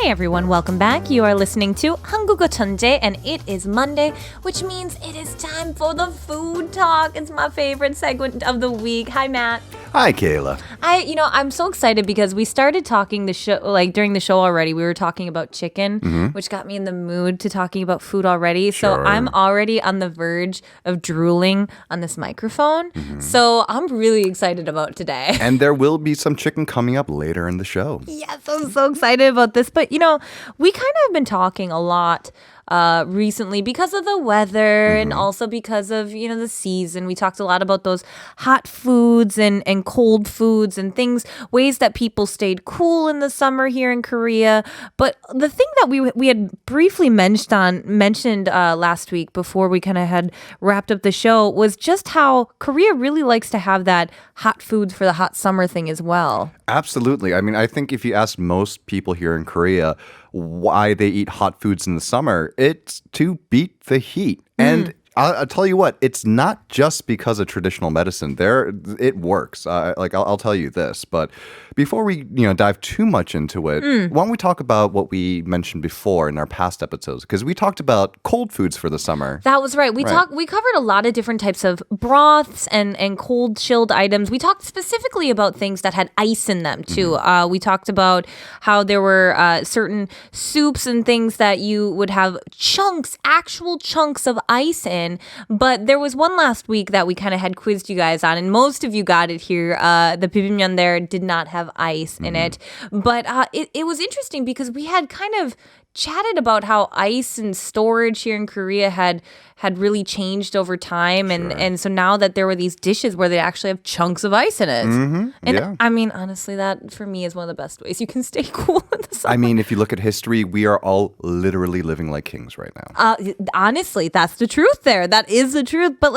Hey everyone, welcome back. You are listening to 한국어천재 and it is Monday, which means it is time for the food talk. It's my favorite segment of the week. Hi, Matt. Hi, Kayla. I'm so excited because we started talking during the show already. We were talking about chicken, which got me in the mood to talking about food already. So Sure. I'm already on the verge of drooling on this microphone. So I'm really excited about today. And there will be some chicken coming up later in the show. Yes, I'm so excited about this. But, we kind of have been talking a lot recently because of the weather and also because of, the season. We talked a lot about those hot foods and cold foods and ways that people stayed cool in the summer here in Korea. But the thing that we had briefly mentioned last week before we kind of had wrapped up the show was just how Korea really likes to have that hot foods for the hot summer thing as well. Absolutely. I mean, I think if you ask most people here in Korea why they eat hot foods in the summer, it's to beat the heat. And I'll tell you what, it's not just because of traditional medicine. It works. I'll tell you this. But before we dive too much into it, why don't we talk about what we mentioned before in our past episodes? Because we talked about cold foods for the summer. That was right. We covered a lot of different types of broths and cold chilled items. We talked specifically about things that had ice in them too. We talked about how there were certain soups and things that you would have actual chunks of ice in. But there was one last week that we kind of had quizzed you guys on, and most of you got it here. The bibimbap there did not have ice in it. But it was interesting because we had kind of chatted about how ice and storage here in Korea had really changed over time. And so now that there were these dishes where they actually have chunks of ice in it. And I mean, honestly, that for me is one of the best ways you can stay cool in the summer. I mean, if you look at history, we are all literally living like kings right now. Honestly, that's the truth there. That is the truth. But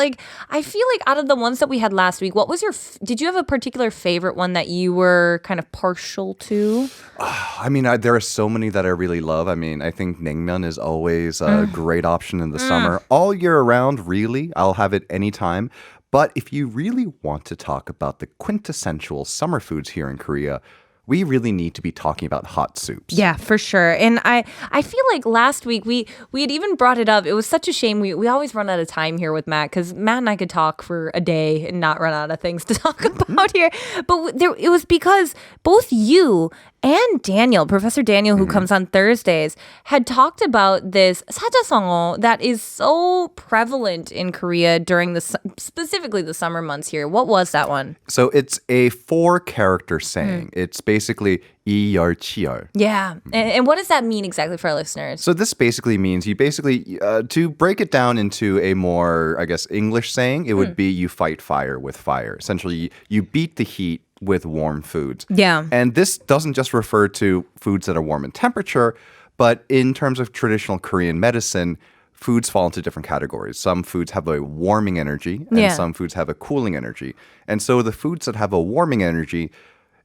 I feel like out of the ones that we had last week, what was did you have a particular favorite one that you were kind of partial to? I mean, there are so many that I really love. I mean, I think naengmyeon is always a great option in the summer. All year around, really. I'll have it anytime. But if you really want to talk about the quintessential summer foods here in Korea, we really need to be talking about hot soups. Yeah, for sure. And I feel like last week we had even brought it up. It was such a shame. We always run out of time here with Matt because Matt and I could talk for a day and not run out of things to talk about here. But it was because both you and Daniel, Professor Daniel, who comes on Thursdays, had talked about this 사자성어 that is so prevalent in Korea during specifically the summer months here. What was that one? So it's a 4-character saying. It's basically 이열치열. Yeah. And what does that mean exactly for our listeners? So this basically means to break it down into a more, I guess, English saying, it would be you fight fire with fire. Essentially, you beat the heat with warm foods. Yeah. And this doesn't just refer to foods that are warm in temperature, but in terms of traditional Korean medicine, foods fall into different categories. Some foods have a warming energy and some foods have a cooling energy. And so the foods that have a warming energy,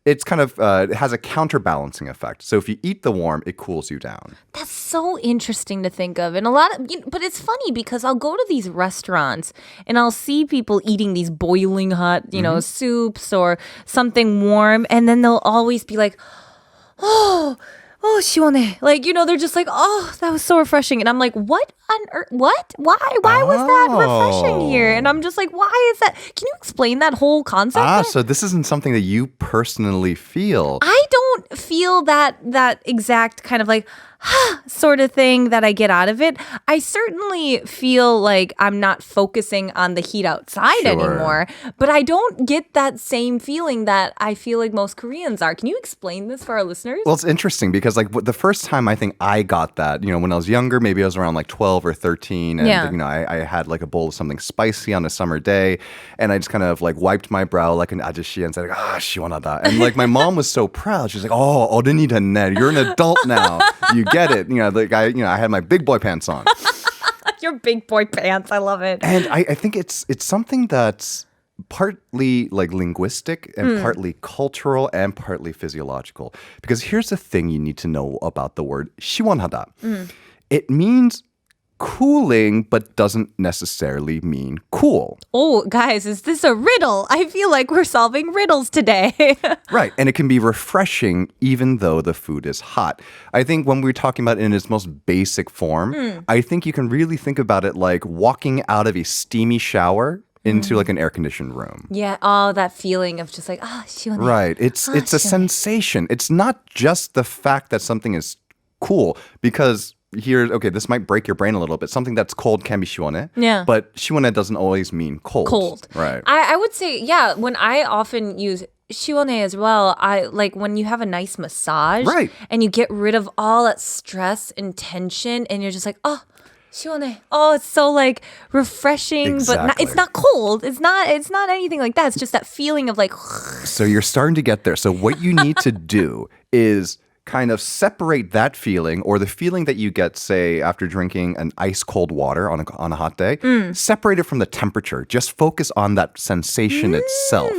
it's kind of, it has a counterbalancing effect. So if you eat the warm, it cools you down. That's so interesting to think of. And but it's funny because I'll go to these restaurants and I'll see people eating these boiling hot, soups or something warm. And then they'll always be like, oh, 시원해. They're just like, oh, that was so refreshing. And I'm like, what on earth? What? Why was that refreshing here? And I'm just like, why is that? Can you explain that whole concept? So this isn't something that you personally feel. I don't feel that exact kind of sort of thing that I get out of it. I certainly feel like I'm not focusing on the heat outside anymore, but I don't get that same feeling that I feel like most Koreans are. Can you explain this for our listeners? Well, it's interesting because the first time I think I got that, when I was younger, maybe I was around 12 or 13 and I had a bowl of something spicy on a summer day and I just kind of wiped my brow like an ajashi and said, 시원하다. And my mom was so proud. She's like, oh, 어른이 됐네. You're an adult now. You get it. I had my big boy pants on. Your big boy pants. I love it. And I think it's something that's partly linguistic and partly cultural and partly physiological. Because here's the thing you need to know about the word 시원하다. It means cooling, but doesn't necessarily mean cool. Oh, guys, is this a riddle? I feel like we're solving riddles today. Right. And it can be refreshing even though the food is hot. I think when we're talking about it in its most basic form, I think you can really think about it like walking out of a steamy shower into like an air-conditioned room. Yeah, oh, that feeling of just like, 시원해. Right. It's a 시원해. sensation. It's not just the fact that something is cool because this might break your brain a little bit. Something that's cold can be 시원해. Yeah. But 시원해 doesn't always mean cold. Cold. Right. I would say, yeah, when I often use 시원해 as well, I like when you have a nice massage. Right. And you get rid of all that stress and tension and you're just like, 시원해. Oh, it's so like refreshing, but it's not cold. It's not anything like that. It's just that feeling of like. So you're starting to get there. So what you need to do is kind of separate that feeling or the feeling that you get, say, after drinking an ice cold water on a hot day, separate it from the temperature. Just focus on that sensation itself.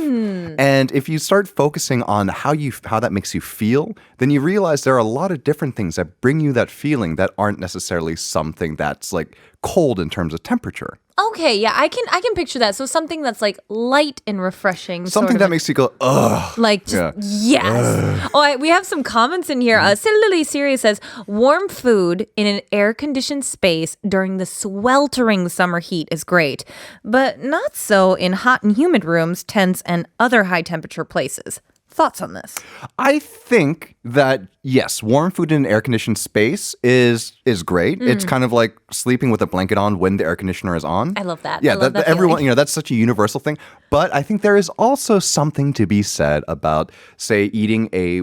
And if you start focusing on how that makes you feel, then you realize there are a lot of different things that bring you that feeling that aren't necessarily something that's like cold in terms of temperature. Okay, yeah, I can picture that. So something that's like light and refreshing. Something that makes you go, ugh. Like, just, yes. Oh, we have some comments in here. Silly Siri says, warm food in an air-conditioned space during the sweltering summer heat is great, but not so in hot and humid rooms, tents, and other high-temperature places. Thoughts on this? I think that, yes, warm food in an air-conditioned space is great. It's kind of like sleeping with a blanket on when the air conditioner is on. I love that. Yeah, I love that everyone, feeling. that's such a universal thing. But I think there is also something to be said about, say, eating a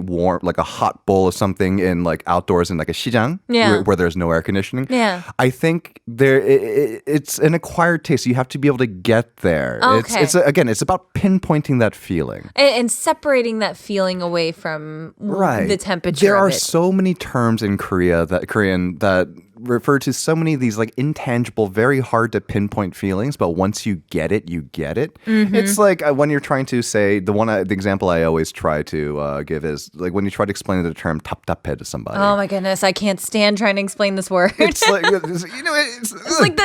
hot bowl of something in like outdoors in like a 시장 where there's no air conditioning. Yeah. I think it's an acquired taste. You have to be able to get there. Okay. It's about pinpointing that feeling. And separating that feeling away from the temperature. There are of it. so many terms in Korean that refer to so many of these like intangible, very hard to pinpoint feelings, but once you get it, you get it. It's like when you're trying to say the example I always try to give is like when you try to explain the term 답답해 to somebody. Oh my goodness, I can't stand trying to explain this word. It's like it's like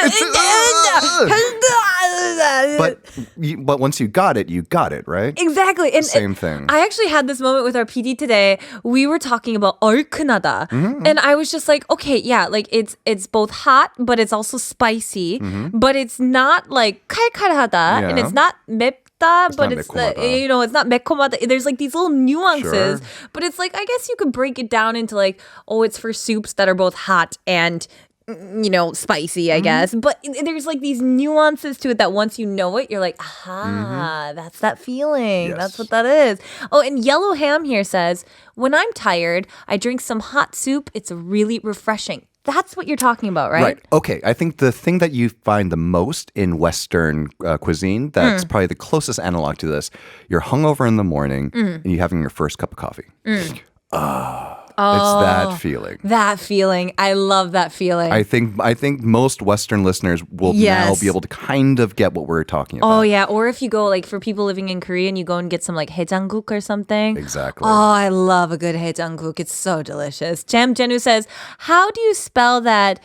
but once you got it, right? Exactly. And Same thing. I actually had this moment with our PD today. We were talking about 얼큰하다. And I was just like, okay, yeah, like it's both hot, but it's also spicy. But it's not like 칼칼하다. Yeah. And it's not 맵다, but not it's 매콤하다. it's not 매콤하다. There's like these little nuances. Sure. But it's like, I guess you could break it down into like, it's for soups that are both hot and spicy, I guess. But there's like these nuances to it that once you know it, you're like, aha, that's that feeling. Yes. That's what that is. Oh, and Yellow Ham here says, when I'm tired, I drink some hot soup. It's really refreshing. That's what you're talking about, right? Right. Okay. I think the thing that you find the most in Western cuisine, that's probably the closest analog to this, you're hungover in the morning and you're having your first cup of coffee. It's that feeling. That feeling. I love that feeling. I think most Western listeners will now be able to kind of get what we're talking about. Oh, yeah. Or if you go, like, for people living in Korea and you go and get some, like, haejanguk or something. Exactly. Oh, I love a good haejanguk. It's so delicious. Jam Jenu says, how do you spell that?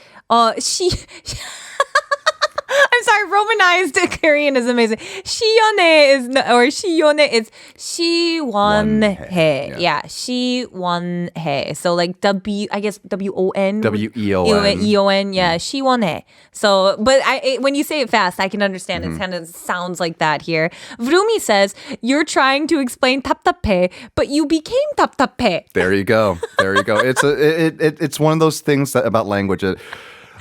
I'm sorry, Romanized Korean is amazing. 시원해 is 시원해. Yeah, 시원해. So like W-O-N. W-E-O-N. E-O-N, yeah, 시원해. So, but when you say it fast, I can understand. It kind of sounds like that here. Vrumi says, you're trying to explain 답답해, but you became 답답해. There you go. It's one of those things about language.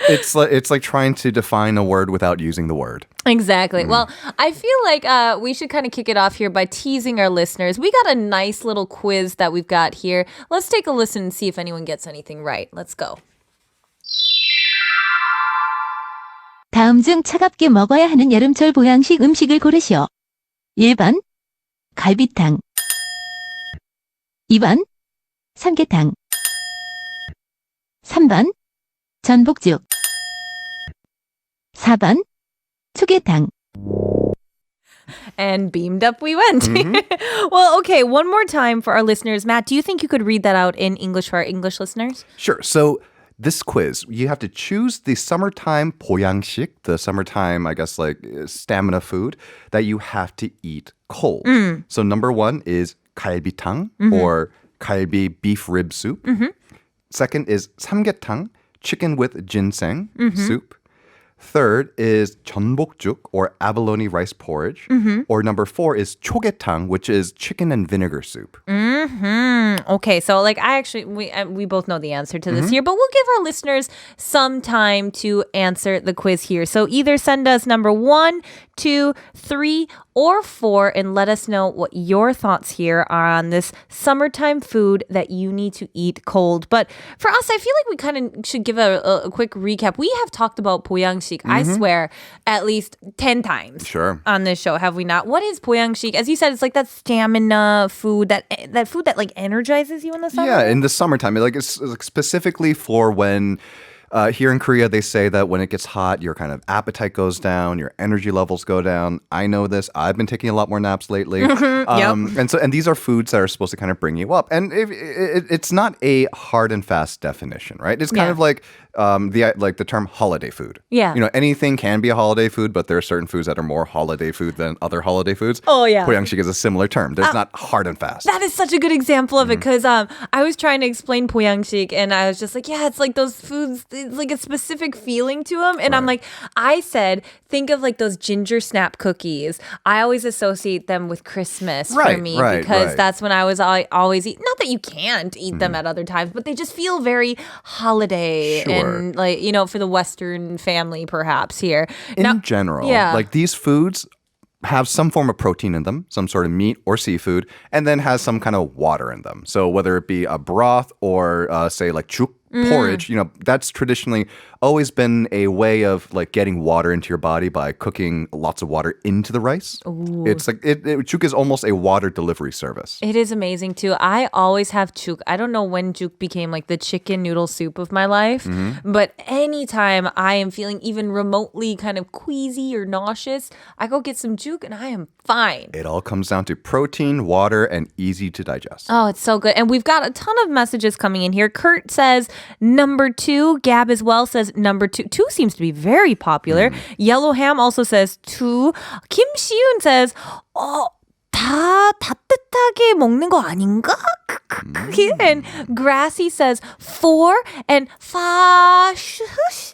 It's like trying to define a word without using the word. Exactly. Well, I feel like we should kind of kick it off here by teasing our listeners. We got a nice little quiz that we've got here. Let's take a listen and see if anyone gets anything right. Let's go. 다음 중 차갑게 먹어야 하는 여름철 보양식 음식을 고르시오. 1번 갈비탕 2번 삼계탕 3번 전복죽 4번 초계탕. And beamed up we went. Well, okay, one more time for our listeners. Matt, do you think you could read that out in English for our English listeners? Sure. So this quiz, you have to choose the summertime 보양식, the summertime, I guess, like stamina food that you have to eat cold. So number 1 is galbitang or galbi beef rib soup. Second is samgyetang, chicken with ginseng soup. Third is 전복죽 or abalone rice porridge. Or number 4 is 초계탕, which is chicken and vinegar soup. Okay, so like we both know the answer to this here, but we'll give our listeners some time to answer the quiz here. So either send us number 1, 2, 3, or 4 and let us know what your thoughts here are on this summertime food that you need to eat cold. But for us, I feel like we kind of should give a quick recap. We have talked about 보양식, I swear, at least 10 times Sure. on this show, have we not? What is 보양식? As you said, it's like that stamina food, that food that like energizes you in the summer. Yeah, in the summertime. Like it's specifically for when here in Korea, they say that when it gets hot, your kind of appetite goes down, your energy levels go down. I know this. I've been taking a lot more naps lately. And these are foods that are supposed to kind of bring you up. And it's not a hard and fast definition, right? It's kind of like the term holiday food. Yeah. You know, anything can be a holiday food, but there are certain foods that are more holiday food than other holiday foods. Oh, yeah. 보양식 is a similar term. There's not hard and fast. That is such a good example of it because I was trying to explain 보양식 and I was just like, yeah, it's like those foods, it's like a specific feeling to them. And I'm like, I said, think of like those ginger snap cookies. I always associate them with Christmas for me because that's when I was always eat. Not that you can't eat them at other times, but they just feel very holiday and like, you know, for the Western family perhaps here. In general, like these foods have some form of protein in them, some sort of meat or seafood, and then has some kind of water in them. So whether it be a broth or say like chuk, porridge, you know, that's traditionally always been a way of like getting water into your body by cooking lots of water into the rice. Ooh. It's like chuk is almost a water delivery service. It is amazing too. I always have chuk. I don't know when chuk became like the chicken noodle soup of my life, but anytime I am feeling even remotely kind of queasy or nauseous, I go get some chuk and I am fine. It all comes down to protein, water, and easy to digest. Oh, it's so good. And we've got a ton of messages coming in here. Kurt says number 2. Gab as well says number 2. 2 seems to be very popular. Yellow Ham also says 2. Kim Siun says, 다 따뜻하게 먹는 거 아닌가? And Grassy says 4. And Fash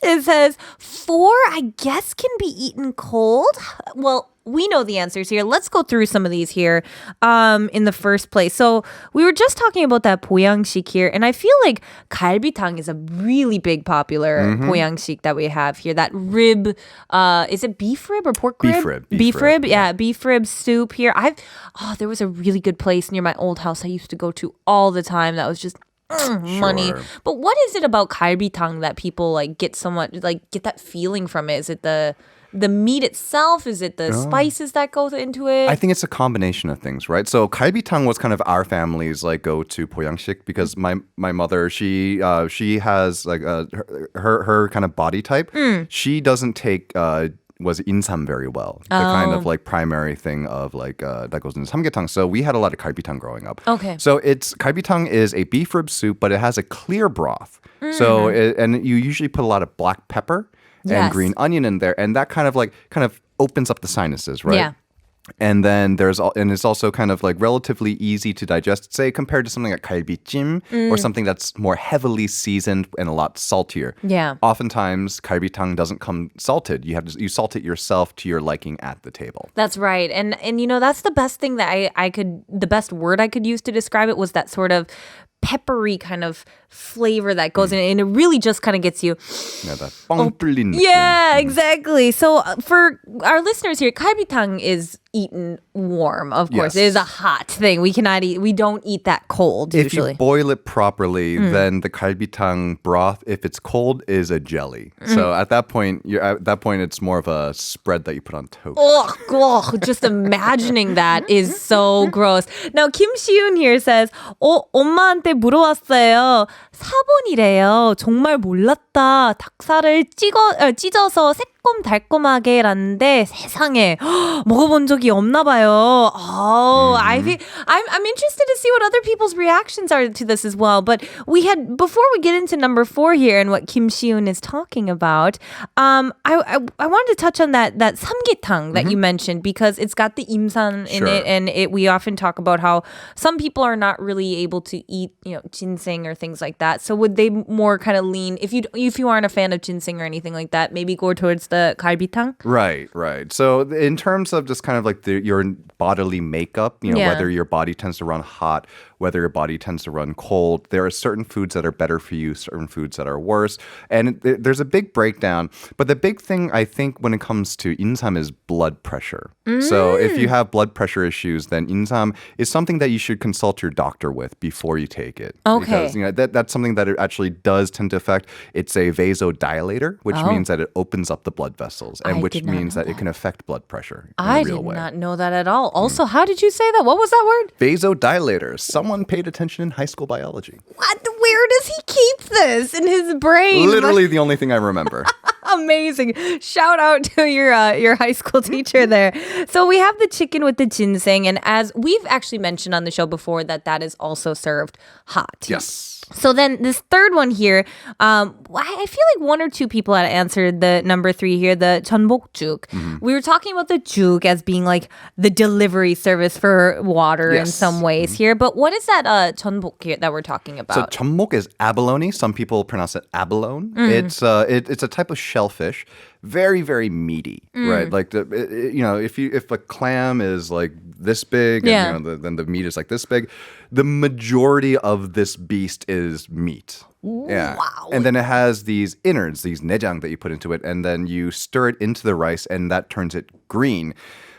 it says 4, I guess, can be eaten cold. Well, we know the answers here. Let's go through some of these here in the first place. So we were just talking about that 보양식 here, and I feel like galbitang is a really big popular 보양식 that we have here. That rib, is it beef rib or pork rib? Beef rib. Yeah, beef rib soup here. There was a really good place near my old house I used to go to all the time that was just money. But what is it about galbitang that people like get so much, like get that feeling from it? Is it the meat itself? Is it the spices that go into it? I think it's a combination of things, right? So galbitang was kind of our family's like go-to 보양식 because my mother, she has like her kind of body type. She doesn't take was insam very well. The kind of like primary thing of like that goes into samgyetang. So we had a lot of galbitang growing up. Okay. So galbitang is a beef rib soup, but it has a clear broth. So and you usually put a lot of black pepper and green onion in there, and that kind of opens up the sinuses, right? Yeah. And then it's also kind of like relatively easy to digest, say compared to something like galbijim or something that's more heavily seasoned and a lot saltier. Yeah. Oftentimes galbitang doesn't come salted. You salt it yourself to your liking at the table. That's right. And you know, that's the best thing that the best word I could use to describe it was that sort of peppery kind of flavor that goes in, and it really just kind of gets you. Yeah, that 뻥 뚫린 느낌. Yeah, exactly. So for our listeners here, galbitang is eaten warm, of course. Yes. It is a hot thing. We don't eat that cold usually. If you boil it properly, then the galbitang broth, if it's cold, is a jelly. So at that point, it's more of a spread that you put on toast. Just imagining that is so gross. Now, Kim Siun here says, 엄마한테 물어봤어요. 4번이래요. 정말 몰랐다. 닭살을 찢어서 조금 달콤하게라는데 세상에 먹어본 적이 없나 봐요. Oh, I'm interested to see what other people's reactions are to this as well. But before we get into number 4 here and what Kim Si-yoon is talking about, I wanted to touch on that samgyetang that you mentioned because it's got the imsan in it, and we often talk about how some people are not really able to eat, ginseng or things like that. So would they more kind of lean if you aren't a fan of ginseng or anything like that, maybe go towards the galbitang? Right. So in terms of just kind of like your bodily makeup, whether your body tends to run hot, whether your body tends to run cold, there are certain foods that are better for you, certain foods that are worse. And there's a big breakdown. But the big thing, I think, when it comes to insam is blood pressure. So if you have blood pressure issues, then insam is something that you should consult your doctor with before you take it. Okay. Because that's something that it actually does tend to affect. It's a vasodilator, which means that it opens up the blood vessels, and which means that it can affect blood pressure in a real way. I did not know that at all. Also, how did you say that? What was that word? Vasodilator. Someone paid attention in high school biology. What? Where does he keep this in his brain? Literally the only thing I remember. Amazing. Shout out to your high school teacher there. So we have the chicken with the ginseng, and as we've actually mentioned on the show before, that is also served hot. Yes. So then this third one here, I feel like one or two people had answered the number 3 here, the 전복죽. We were talking about the juk as being like the delivery service for water in some ways here. But what is that 전복 here that we're talking about? So 전복 is abalone. Some people pronounce it abalone. It's a type of shellfish. Very, very meaty, right? Like if a clam is like this big, and then the meat is like this big, the majority of this beast is meat. Yeah. Wow. And then it has these innards, these 내장 that you put into it, and then you stir it into the rice, and that turns it green.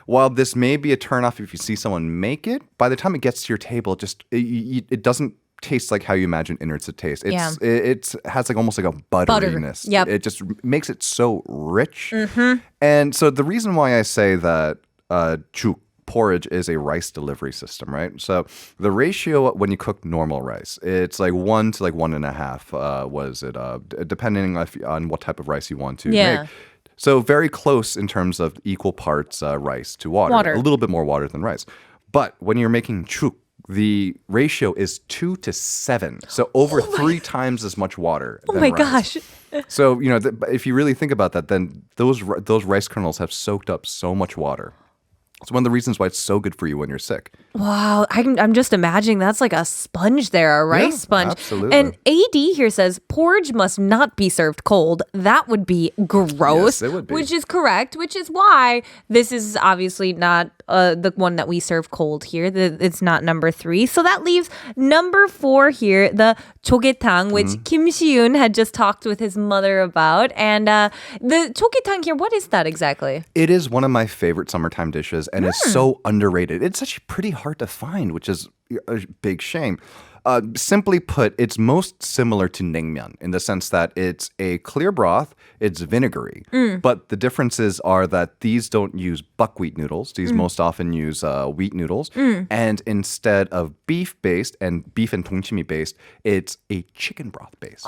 While this may be a turnoff if you see someone make it, by the time it gets to your table, it doesn't taste like how you imagine innards to taste. It has like almost like a butteriness. Butter. Yep. It just makes it so rich. And so the reason why I say that juk, porridge, is a rice delivery system, right? So the ratio when you cook normal rice, it's like 1 to like 1.5, depending on what type of rice you want to make. So very close in terms of equal parts rice to water. A little bit more water than rice. But when you're making juk, the ratio is 2 to 7. So over 3 times as much water than rice. Gosh. So, if you really think about that, then those rice kernels have soaked up so much water. It's one of the reasons why it's so good for you when you're sick. Wow, I'm just imagining that's like a sponge there, a rice sponge. Absolutely. And AD here says porridge must not be served cold. That would be gross. Yes, it would be. Which is correct, which is why this is obviously not the one that we serve cold here. It's not number 3. So that leaves number 4 here, the 조개탕, which Kim Si-yoon had just talked with his mother about. And the 조개탕 here, what is that exactly? It is one of my favorite summertime dishes, and it's so underrated. It's actually pretty hard to find, which is a big shame. Simply put, it's most similar to naengmyeon in the sense that it's a clear broth, it's vinegary. But the differences are that these don't use buckwheat noodles. These most often use wheat noodles. And instead of beef-based and beef and 동치미-based, it's a chicken broth-based.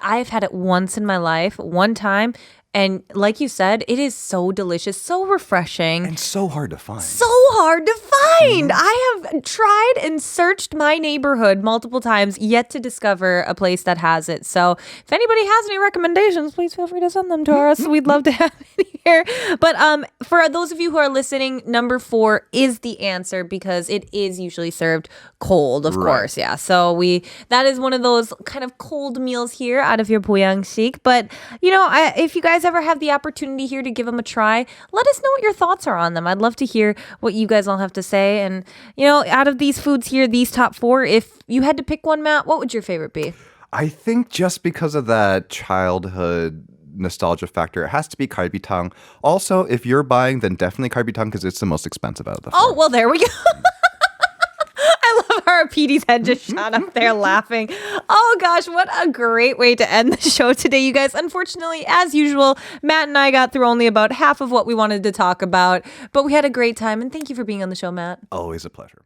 I've had it once in my life, one time. And like you said, it is so delicious, so refreshing. And so hard to find. So hard to find. I have tried and searched my neighborhood multiple times, yet to discover a place that has it. So if anybody has any recommendations, please feel free to send them to us. We'd love to have it here. But for those of you who are listening, number 4 is the answer because it is usually served cold, of course. Yeah. So that is one of those kind of cold meals here out of your 보양식. But, if you guys ever have the opportunity here to give them a try, let us know what your thoughts are on them. I'd love to hear what you guys all have to say. And, out of these foods here, these top 4, if you had to pick one, Matt, what would your favorite be? I think just because of that childhood nostalgia factor, it has to be galbitang. Also, if you're buying, then definitely galbitang because it's the most expensive out of the 4. Oh, well, there we go. I love how our PD's head just shot up there laughing. Oh gosh, what a great way to end the show today, you guys. Unfortunately, as usual, Matt and I got through only about half of what we wanted to talk about, but we had a great time, and thank you for being on the show, Matt. Always a pleasure.